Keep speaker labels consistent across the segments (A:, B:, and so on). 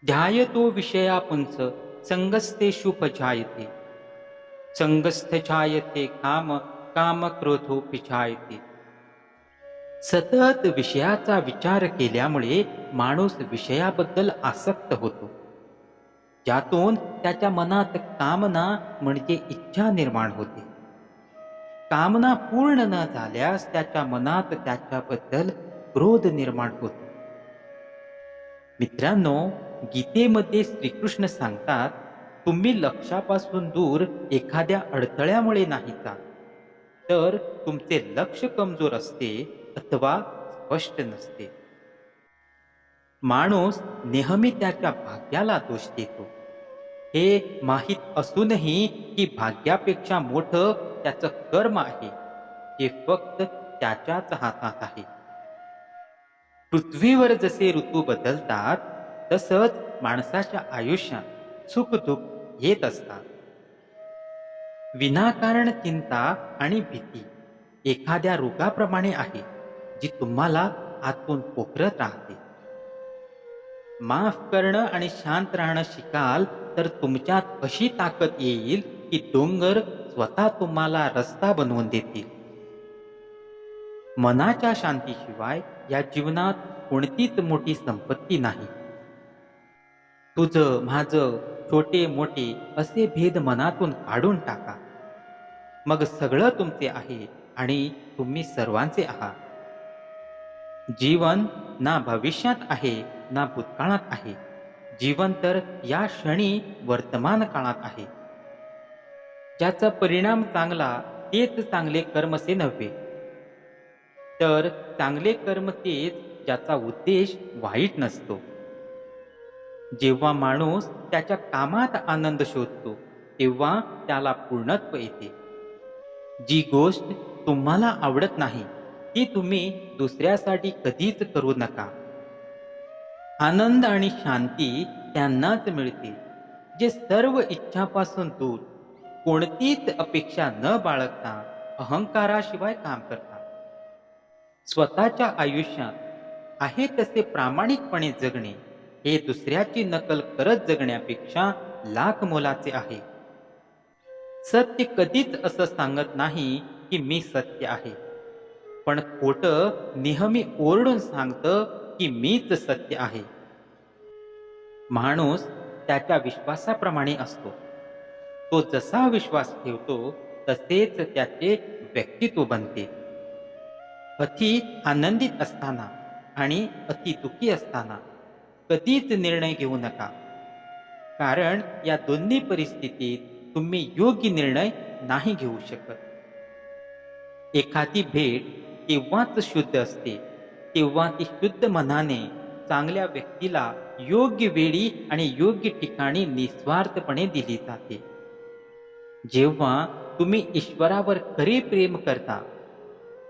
A: ध्यायतो विषयापुंस संगस्तेषुपजायते संगस्थायते काम काम क्रोधोपिजायते. सतत विषयाचा विचार केल्यामुळे माणूस विषयाबद्दल आसक्त होतो, ज्यातून त्याच्या मनात कामना म्हणजे इच्छा निर्माण होते. कामना पूर्ण न झाल्यास त्याच्या मनात त्याच्याबद्दल क्रोध निर्माण होतो. मित्रांनो, गीतेमध्ये श्रीकृष्ण सांगतात, तुम्ही लक्ष्यापासून दूर एखाद्या अडथळ्यामुळे नाही जात, तर तुमचे लक्ष कमजोर असते अथवा स्पष्ट नसते. माणूस नेहमी त्याच्या भाग्याला दोष देतो, हे माहीत असूनही की भाग्यापेक्षा मोठं त्याचं कर्म आहे, जे फक्त त्याच्याच हातात आहे. पृथ्वीवर जसे ऋतू बदलतात, तसंच माणसाच्या आयुष्यात सुखदुःख येत असतात. विनाकारण चिंता आणि भीती एखाद्या रोगाप्रमाणे आहे, जी तुम्हाला आतून पोखरत राहते. माफ करणं आणि शांत राहणं शिकाल तर तुमच्यात अशी ताकद येईल की डोंगर स्वतः तुम्हाला रस्ता बनवून देतील. मनाच्या शांतीशिवाय या जीवनात कोणतीच मोठी संपत्ती नाही. तुझं माझं छोटे मोठे असे भेद मनातून काढून टाका. मग सगळं तुमचे आहे आणि तुम्ही सर्वांचे आहात. जीवन ना भविष्यात आहे ना भूतकाळात आहे. जीवन तर या क्षणी वर्तमान काळात आहे. ज्याचा परिणाम चांगला तेच चांगले कर्मसे नव्हे, तर चांगले कर्म तेच ज्याचा उद्देश वाईट नसतो. जेव्हा माणूस त्याच्या कामात आनंद शोधतो, तेव्हा त्याला पूर्णत्व येते. जी गोष्ट तुम्हाला आवडत नाही ती तुम्ही दुसऱ्यासाठी कधीच करू नका. आनंद आणि शांती त्यांनाच मिळते जे सर्व इच्छापासून दूर, कोणतीच अपेक्षा न बाळगता अहंकाराशिवाय काम करतात. स्वतःच्या आयुष्यात आहे तसे प्रामाणिकपणे जगणे हे दुसऱ्याची नकल करत जगण्यापेक्षा लाख मोलाचे आहे. सत्य कधीच असं सांगत नाही की मी सत्य आहे, पण खोटं नेहमी ओरडून सांगतं की मीच सत्य आहे. माणूस त्याच्या विश्वासाप्रमाणे असतो. तो जसा विश्वास ठेवतो तसेच त्याचे व्यक्तित्व बनते. अति आनंदित असताना आणि अति दुःखी असताना कधीच निर्णय घेऊ नका, कारण या दोन्ही परिस्थितीत तुम्ही योग्य निर्णय नाही घेऊ शकत. एखादी भेट तेव्हाच शुद्ध असते तेव्हा ती शुद्ध मनाने चांगल्या व्यक्तीला योग्य वेळी आणि योग्य ठिकाणी निस्वार्थपणे दिली जाते. जेव्हा तुम्ही ईश्वरावर खरे प्रेम करता,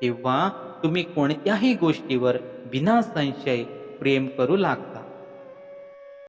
A: तेव्हा तुम्ही कोणत्याही गोष्टीवर बिना संशय प्रेम करू लागता.